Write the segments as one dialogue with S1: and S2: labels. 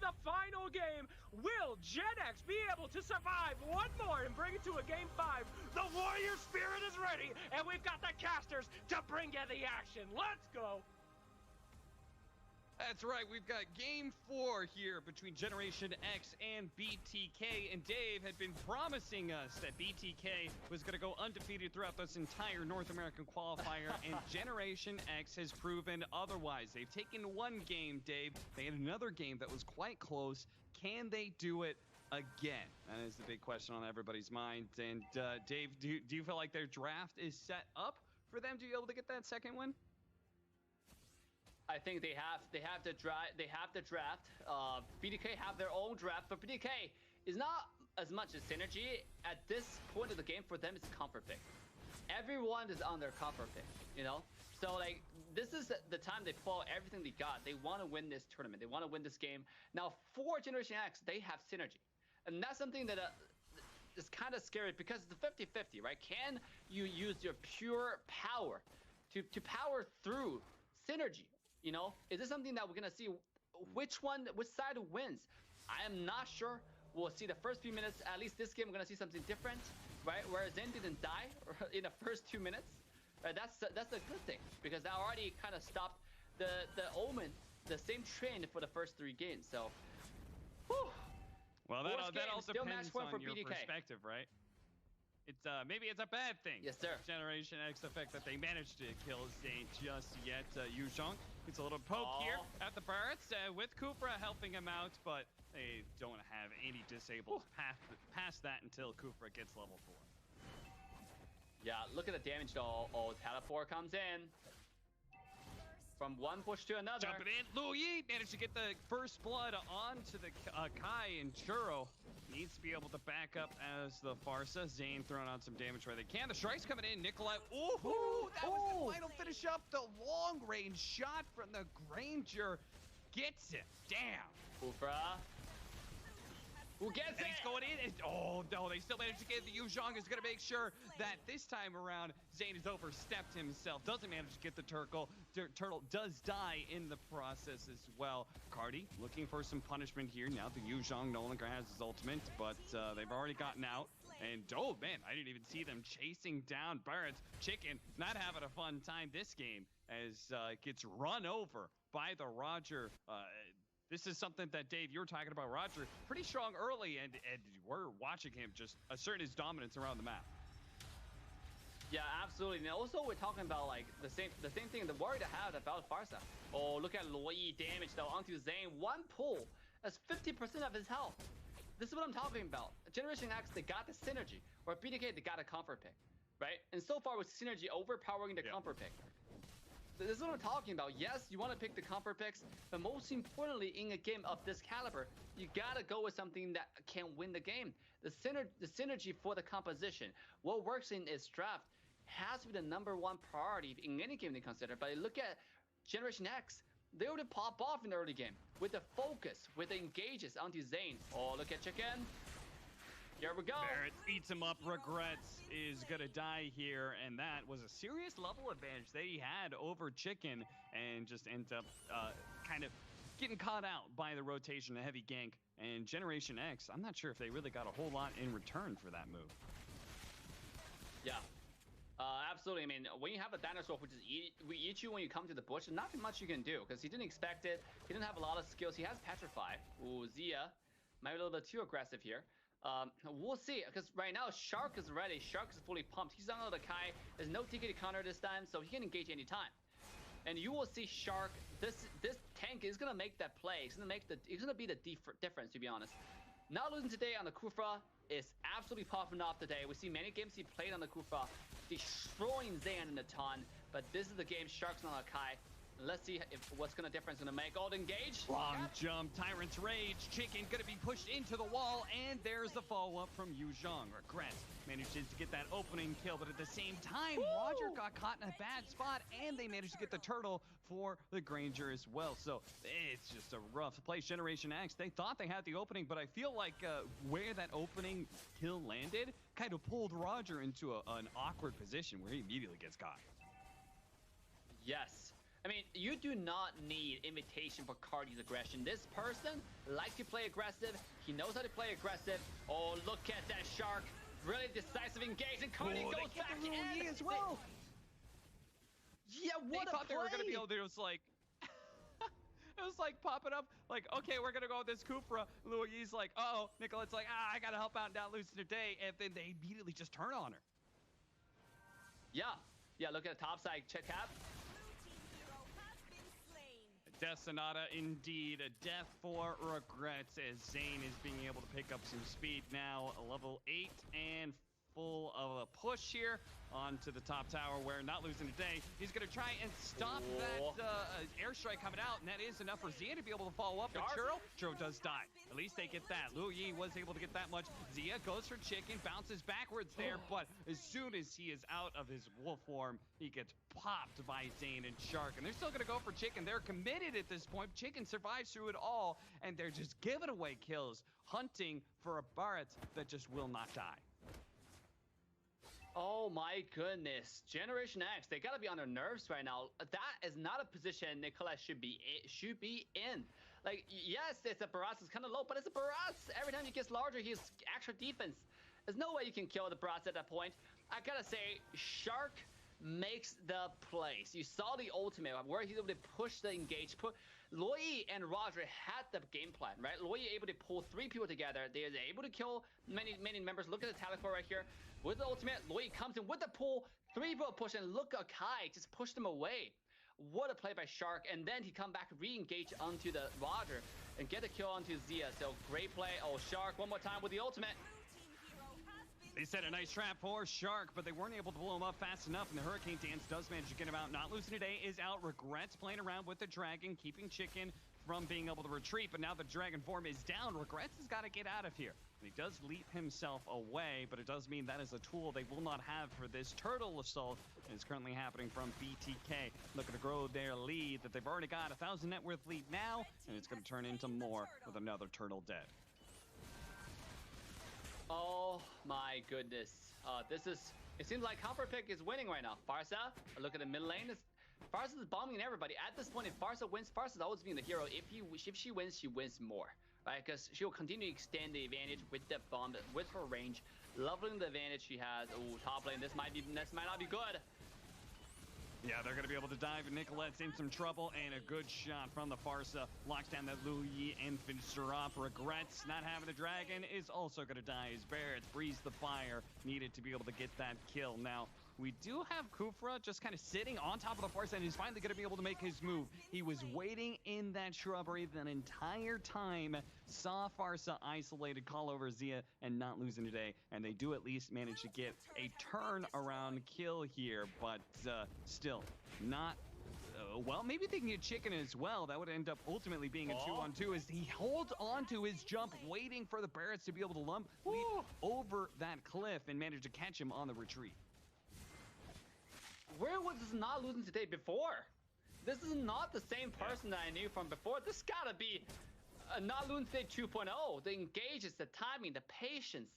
S1: the final game. Will Gen X be able to survive one more and bring it to a game 5? The warrior spirit is ready, and we've got the casters to bring you the action. Let's go.
S2: That's right, we've got Game 4 here between Generation X and BTK, and Dave had been promising us that BTK was going to go undefeated throughout this entire North American qualifier, and Generation X has proven otherwise. They've taken one game, Dave. They had another game that was quite close. Can they do it again? That is the big question on everybody's mind. And Dave, do you feel like their draft is set up for them to be able to get that second win?
S3: I think they have the draft. BTK have their own draft, but BTK is not as much as synergy at this point of the game. For them, it's comfort pick. Everyone is on their comfort pick, you know. So like this is the time they pull out everything they got. They want to win this tournament. They want to win this game. Now for Generation X, they have synergy, and that's something that is kind of scary because it's the 50-50, right? Can you use your pure power to power through synergy? You know, is this something that we're gonna see? Which side wins? I am not sure. We'll see the first few minutes. At least this game, we're gonna see something different, right? Where Zen didn't die in the first 2 minutes. Right? That's a good thing because that already kind of stopped the Omen, the same trend for the first 3 games. So, whew.
S2: Well, that all depends on your
S3: BTK.
S2: perspective, right? It's maybe it's a bad thing.
S3: Yes, sir.
S2: Generation X, the fact that they managed to kill Zane just yet. Yuzhong gets a little poke here at the Barretts with Kufra helping him out, but they don't have any disables past that until Kufra gets level 4.
S3: Yeah, look at the damage though. Oh, teleport comes in. From one push to another.
S2: Jumping in, Louis managed to get the first blood onto the Kai, and Churro needs to be able to back up as the Farsa. Zane throwing on some damage where they can. The strike's coming in. Nikolai, ooh, that was the final finish up. The long range shot from the Granger gets it. Damn.
S3: Kufra. Who gets it?
S2: He's going in. Oh, no, they still managed to get the Yuzhong. Is going to make sure that this time around, Zane has overstepped himself. Doesn't manage to get the turtle. Turtle does die in the process as well. Cardi looking for some punishment here. Now the Yuzhong no longer has his ultimate, but they've already gotten out. And, oh, man, I didn't even see them chasing down Barrett's. Chicken not having a fun time this game as it gets run over by the Roger. This is something that, Dave, you were talking about Roger. Pretty strong early, and we're watching him just assert his dominance around the map.
S3: Yeah, absolutely. And also, we're talking about like the same thing. The worry to have about Farsa. Oh, look at Luoyi damage though onto Zane. One pull. That's 50% of his health. This is what I'm talking about. Generation X, they got the synergy. Or BTK, they got a comfort pick, right? And so far with synergy overpowering the comfort pick. This is what I'm talking about. Yes, you want to pick the comfort picks, but most importantly, in a game of this caliber, you gotta go with something that can win the game. The synergy for the composition, what works in its draft, has to be the #1 priority in any game they consider. But look at Generation X. They would pop off in the early game with the focus, with the engages onto Zane. Oh, look at Chicken. Here we go.
S2: Barrett eats him up. Regrets is going to die here. And that was a serious level advantage that he had over Chicken and just ends up kind of getting caught out by the rotation, a heavy gank. And Generation X, I'm not sure if they really got a whole lot in return for that move.
S3: Yeah. Absolutely. I mean, when you have a dinosaur which we eat you when you come to the bush, there's nothing much you can do because he didn't expect it. He didn't have a lot of skills. He has Petrify. Ooh, Zia might be a little bit too aggressive here. We'll see, because right now Shark is ready. Shark is fully pumped. He's on the Kai. There's no TK counter this time, so he can engage any time. And you will see Shark. This tank is gonna make that play. It's gonna be the difference, to be honest. Not losing today on the Kufra is absolutely popping off today. We see many games he played on the Kufra, destroying Zan in the ton. But this is the game Shark's on the Kai. Let's see if what's gonna difference gonna make. Gold engage.
S2: Long jump, Tyrant's Rage. Chicken gonna be pushed into the wall, and there's the follow-up from Yuzhong. Regrets manages to get that opening kill, but at the same time, Roger got caught in a bad spot, and they managed to get the turtle for the Granger as well. So it's just a rough place. Generation X, they thought they had the opening, but I feel like where that opening kill landed kind of pulled Roger into an awkward position where he immediately gets caught.
S3: Yes. I mean, you do not need invitation for Cardi's aggression. This person likes to play aggressive. He knows how to play aggressive. Oh, look at that Shark. Really decisive engage, and Cardi goes back in
S2: as well.
S3: Yeah, what
S2: they thought
S3: play.
S2: They were gonna be able to just like it was like popping up like, okay, we're gonna go with this Kufra. Louis like, uh-oh. Nicolette's like, I gotta help out and not lose today, and then they immediately just turn on her.
S3: Yeah, look at the top side. Check cap.
S2: Death Sonata, indeed. A death for regrets as Zane is being able to pick up some speed now. Level 8 and full of a push here onto the top tower where not losing today. He's going to try and stop that airstrike coming out, and that is enough for Zia to be able to follow up. But Churro does die. At least they get that. Lu Yi was able to get that much. Zia goes for chicken, bounces backwards there, but as soon as he is out of his wolf form, he gets popped by Zane and Shark, and they're still going to go for chicken. They're committed at this point. Chicken survives through it all, and they're just giving away kills, hunting for a Barret that just will not die.
S3: Oh my goodness. Generation X, they gotta be on their nerves right now. That is not a position Nicolette should be in. Like, yes, it's a Barats, it's kind of low, but it's a Barats. Every time he gets larger, he has extra defense. There's no way you can kill the Barats at that point. I gotta say, Shark makes the plays. You saw the ultimate where he's able to push the engage. Loi and Roger had the game plan, right? Loi able to pull 3 people together. They are able to kill many members. Look at the teleport right here. With the ultimate, Loi comes in with the pull. 3 people push, and look at Kai just pushed them away. What a play by Shark. And then he come back, re-engage onto the Roger and get a kill onto Zia. So great play. Oh, Shark one more time with the ultimate.
S2: They set a nice trap for Shark, but they weren't able to blow him up fast enough, and the Hurricane Dance does manage to get him out. Not losing today is out. Regrets playing around with the Dragon, keeping Chicken from being able to retreat, but now the Dragon form is down. Regrets has got to get out of here. And he does leap himself away, but it does mean that is a tool they will not have for this turtle assault. And it's currently happening from BTK, looking to grow their lead that they've already got. 1,000 net worth lead now, and it's going to turn into more with another turtle dead.
S3: Oh my goodness. It seems like Comfort Pick is winning right now. Farsa, look at the mid lane. Farsa is bombing everybody. At this point, if Farsa wins, Farsa's always being the hero. If she wins, she wins more, right? Because she'll continue to extend the advantage with the bomb, with her range, leveling the advantage she has. Oh, top lane, this might not be good.
S2: Yeah, they're going to be able to dive, and Nicolette's in some trouble, and a good shot from the Farsa. Locks down that Lu Yi and finishes her off. Regrets not having the Dragon is also going to die as Barret breathes the fire. Needed to be able to get that kill. Now, we do have Kufra just kind of sitting on top of the Farsa, and he's finally going to be able to make his move. He was waiting in that shrubbery that entire time, saw Farsa isolated, call over Zia, and not losing today. And they do at least manage to get a turn-around kill here, but still not... well, maybe they can get Chicken as well. That would end up ultimately being a 2-on-2 as he holds on to his jump, waiting for the Barretts to be able to leap over that cliff and manage to catch him on the retreat.
S3: Where was this not losing today before? This is not the same person that I knew from before. This gotta be not losing today 2.0. The engages, the timing, the patience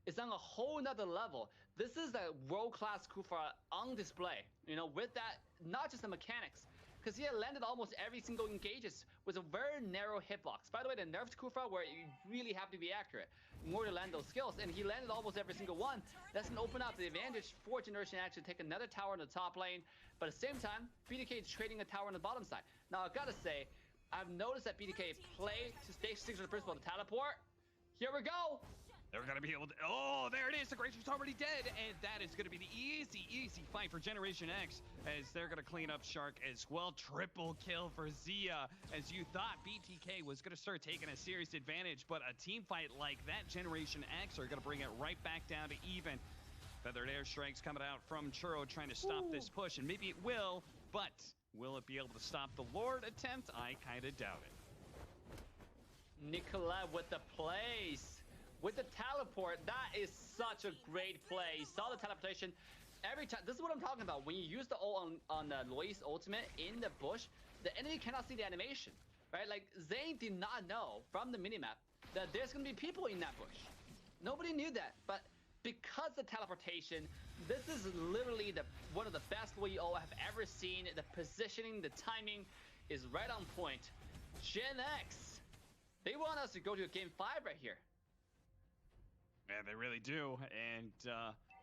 S3: is on a whole nother level. This is a world-class Kufra on display. You know, with that, not just the mechanics, because he had landed almost every single engages with a very narrow hitbox. By the way, the nerfed Kufra where you really have to be accurate in order to land those skills, and he landed almost every single one. That's gonna open up the advantage for Generation X to take another tower in the top lane, but at the same time, BTK is trading a tower on the bottom side. Now, I gotta say, I've noticed that BTK play to stay sticks with the principle of the teleport. Here we go.
S2: They're going to be able to... Oh, there it is. The Gracious already dead. And that is going to be the easy fight for Generation X as they're going to clean up Shark as well. Triple kill for Zia as you thought BTK was going to start taking a serious advantage. But a team fight like that, Generation X are going to bring it right back down to even. Feathered airstrikes coming out from Churro trying to stop this push. And maybe it will, but will it be able to stop the Lord attempt? I kind of doubt it.
S3: Nicolette with the plays. With the teleport, that is such a great play. You saw the teleportation every time. This is what I'm talking about. When you use the ult on Lois ultimate in the bush, the enemy cannot see the animation, right? Like, Zane did not know from the minimap that there's going to be people in that bush. Nobody knew that, but because the teleportation, this is literally one of the best WEO I have ever seen. The positioning, the timing is right on point. Gen X, they want us to go to a game 5 right here.
S2: Yeah, they really do, and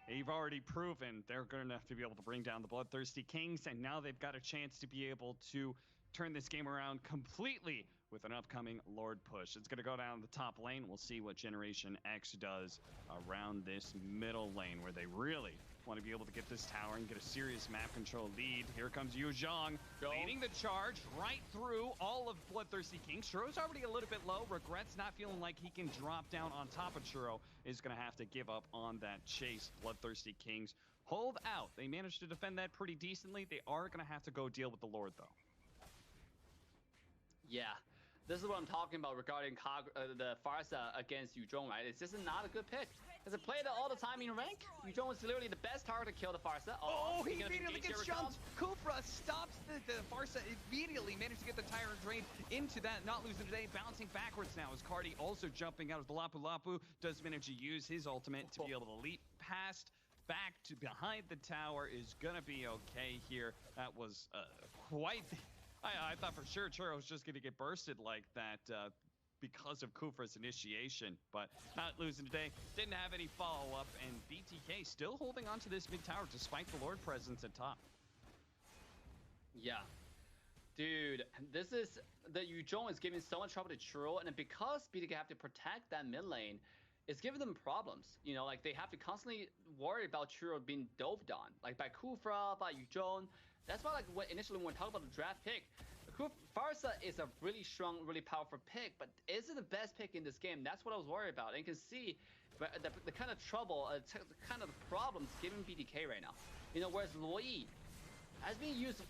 S2: they've already proven they're going to have to be able to bring down the Bloodthirsty Kings, and now they've got a chance to be able to turn this game around completely with an upcoming Lord push. It's going to go down the top lane. We'll see what Generation X does around this middle lane, where they really want to be able to get this tower and get a serious map control lead. Here comes Yu Zhang, leading the charge right through all of Bloodthirsty Kings. Churro's already a little bit low. Regrets not feeling like he can drop down on top of Churro. Is going to have to give up on that chase. Bloodthirsty Kings hold out. They managed to defend that pretty decently. They are going to have to go deal with the Lord, though.
S3: Yeah. This is what I'm talking about regarding the Pharsa against Yuzhong, right? It's just not a good pick. Because I play it all the time in rank. Yuzhong is literally the best target to kill the Pharsa.
S2: Oh, he immediately gets jumped. Kufra stops the Pharsa, immediately managed to get the Tyrant Drain into that. Not losing today, bouncing backwards now as Cardi also jumping out of the Lapu Lapu. Does manage to use his ultimate to be able to leap past back to behind the tower. Is going to be okay here. That was quite... I thought for sure Churro was just going to get bursted like that because of Kufra's initiation, but not losing today. Didn't have any follow-up, and BTK still holding on to this mid tower despite the Lord presence at top.
S3: Yeah. Dude, this is... The Yuzhong is giving so much trouble to Churro, and because BTK have to protect that mid lane, it's giving them problems. You know, like they have to constantly worry about Churro being dove on, like by Kufra, by Yuzhong. That's why, like, initially when we talk about the draft pick, Pharsa is a really strong, really powerful pick, but is it the best pick in this game? That's what I was worried about. And you can see the kind of trouble, the kind of problems giving BTK right now. You know, whereas Luoyi has been used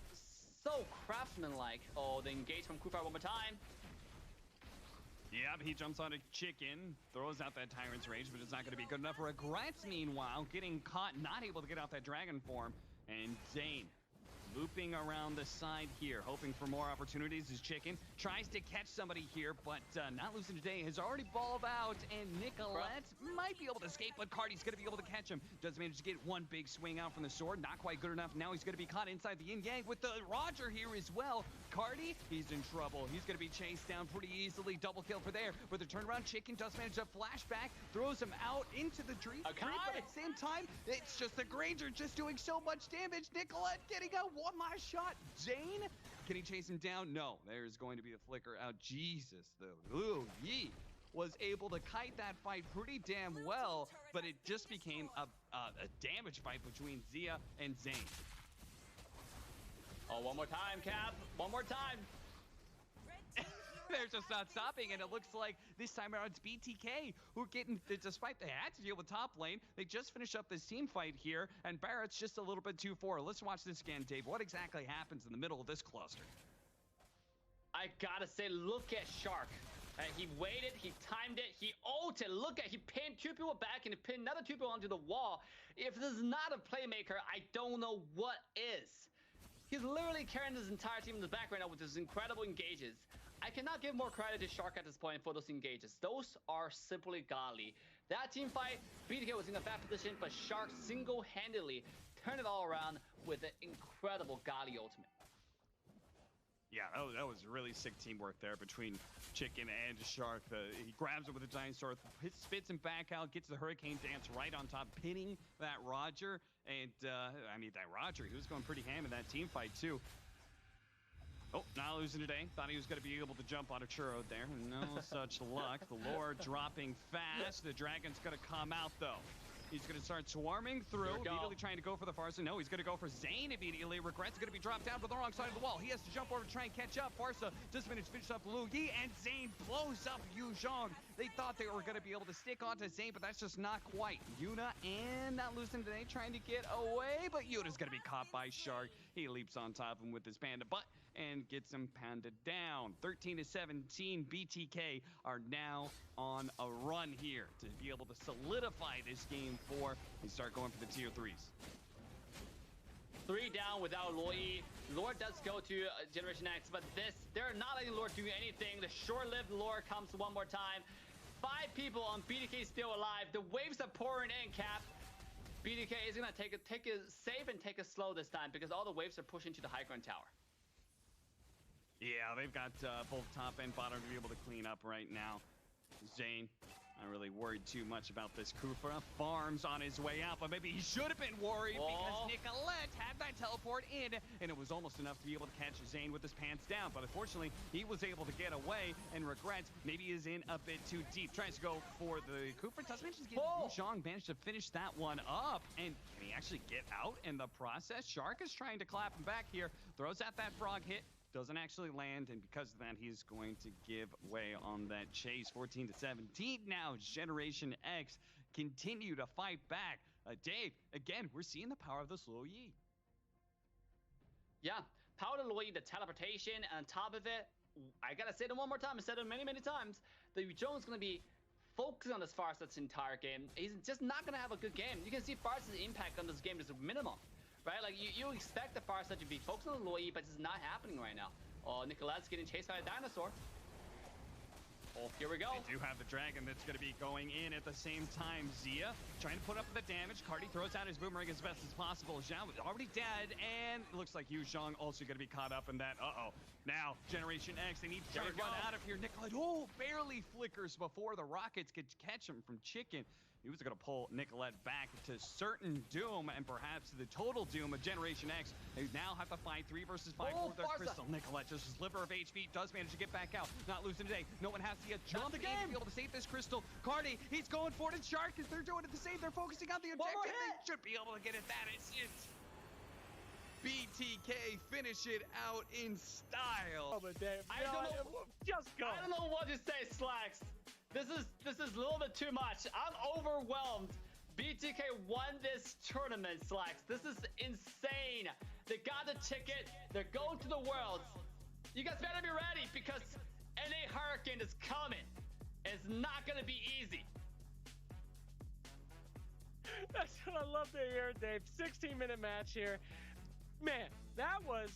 S3: so craftsman-like. Oh, the engage from Kufra one more time.
S2: Yeah, but he jumps on a chicken, throws out that Tyrant's Rage, but it's not going to be good enough. Regrets, meanwhile, getting caught, not able to get out that Dragon form. And Zane looping around the side here, hoping for more opportunities. His chicken tries to catch somebody here, but not losing today. Has already balled out, and Nicolette might be able to escape, but Cardi's going to be able to catch him. Does manage to get one big swing out from the sword. Not quite good enough. Now he's going to be caught inside the yin-yang with the Roger here as well. Cardi, he's in trouble. He's going to be chased down pretty easily. Double kill for there. With the turnaround, chicken does manage to flashback, throws him out into the tree. But at the same time, it's just the Granger just doing so much damage. Nicolette getting out one last shot. Zane, can he chase him down? No, there's going to be the flicker out. Jesus, the Lu Yi was able to kite that fight pretty damn well, but it just became a damage fight between Zia and Zane.
S3: Oh, one more time, Cap. One more time.
S2: They're just not stopping, and it looks like this time around it's BTK who are getting, despite they had to deal with top lane, they just finished up this team fight here, and Barrett's just a little bit too far. Let's watch this again, Dave. What exactly happens in the middle of this cluster?
S3: I gotta say, look at Shark. He waited, he timed it, he ulted. Look at, he pinned two people back and he pinned another two people onto the wall. If this is not a playmaker, I don't know what is. He's literally carrying his entire team in the back right now with his incredible engages. I cannot give more credit to Shark at this point for those engages. Those are simply godly. That team fight, BTK was in a bad position, but Shark single-handedly turned it all around with an incredible godly ultimate.
S2: Yeah, that was really sick teamwork there between Chicken and Shark. He grabs him with a giant sword, spits him back out, gets the Hurricane Dance right on top, pinning that Roger. And, I mean, that Roger, he was going pretty ham in that team fight, too. Oh, not losing today. Thought he was going to be able to jump on a churro there. No such luck. The Lord dropping fast. The Dragon's going to come out, though. He's going to start swarming through, immediately trying to go for the Pharsa. No, he's going to go for Zane immediately. Regrets going to be dropped down to the wrong side of the wall. He has to jump over to try and catch up. Pharsa just finished up Lu Yi, and Zane blows up Yu Zhang. They thought they were going to be able to stick onto Zane, but that's just not quite. Yuna and not losing today, trying to get away, but Yuna's going to be caught by Shark. He leaps on top of him with his panda butt and gets him pounded down. 13-17, BTK are now on a run here to be able to solidify this game for and start going for the tier 3s.
S3: 3 down without Luoyi. Lord does go to Generation X, but they're not letting Lord do anything. The short-lived Lord comes one more time. 5 people on BTK still alive. The waves are pouring in, Cap. BTK is gonna take it safe and take it slow this time because all the waves are pushing to the high ground tower.
S2: Yeah, they've got both top and bottom to be able to clean up right now. Zane, not really worried too much about this. Kufa farms on his way out, but maybe he should have been worried because Nicolette had that teleport in, and it was almost enough to be able to catch Zane with his pants down. But unfortunately, he was able to get away and regrets maybe he's in a bit too deep. Tries to go for the Kufa. Doesn't manage to get Zhang managed to finish that one up, and can he actually get out in the process? Shark is trying to clap him back here, throws out that frog hit. Doesn't actually land, and because of that, he's going to give way on that chase. 14-17 now. Generation X continue to fight back. Dave, again, we're seeing the power of this Luo Yi.
S3: Yeah, power of Luo Yi, the teleportation, and on top of it, I gotta say it one more time. I said it many, many times. The Yu Zhong's gonna be focusing on this Farsight this entire game. He's just not gonna have a good game. You can see Farsight's impact on this game is minimal. Right, like you expect the Farsight to be focused on the Luo Yi, but it's not happening right now. Oh, Nicolette's getting chased by a dinosaur. Oh, here we go.
S2: They do have the dragon that's going to be going in at the same time. Zia trying to put up the damage. Cardi throws out his boomerang as best as possible. Zhao is already dead, and it looks like Yu Zhang also going to be caught up in that. Now, Generation X, they need to run out of here. Nicolette, barely flickers before the rockets could catch him from Chicken. He was going to pull Nicolette back to certain doom and perhaps the total doom of Generation X. They now have to fight 3 versus 5 for the Crystal. Nicolette, just a sliver of HP, does manage to get back out. Not losing today. No one has to get jump the game to be able to save this Crystal. Cardi, he's going for it. And Shark, if they're doing it the same, they're focusing on the objective. They should be able to get it. That is it. BTK finish it out in style.
S1: Oh, but Dave,
S3: I don't know.
S1: Just go.
S3: I don't know what to say, Slacks. This is a little bit too much. I'm overwhelmed. BTK won this tournament, Slacks. This is insane. They got the ticket. They're going to the Worlds. You guys better be ready because NA Hurricane is coming. It's not gonna be easy.
S1: That's what I love to hear, Dave. 16-minute match here. Man, that was,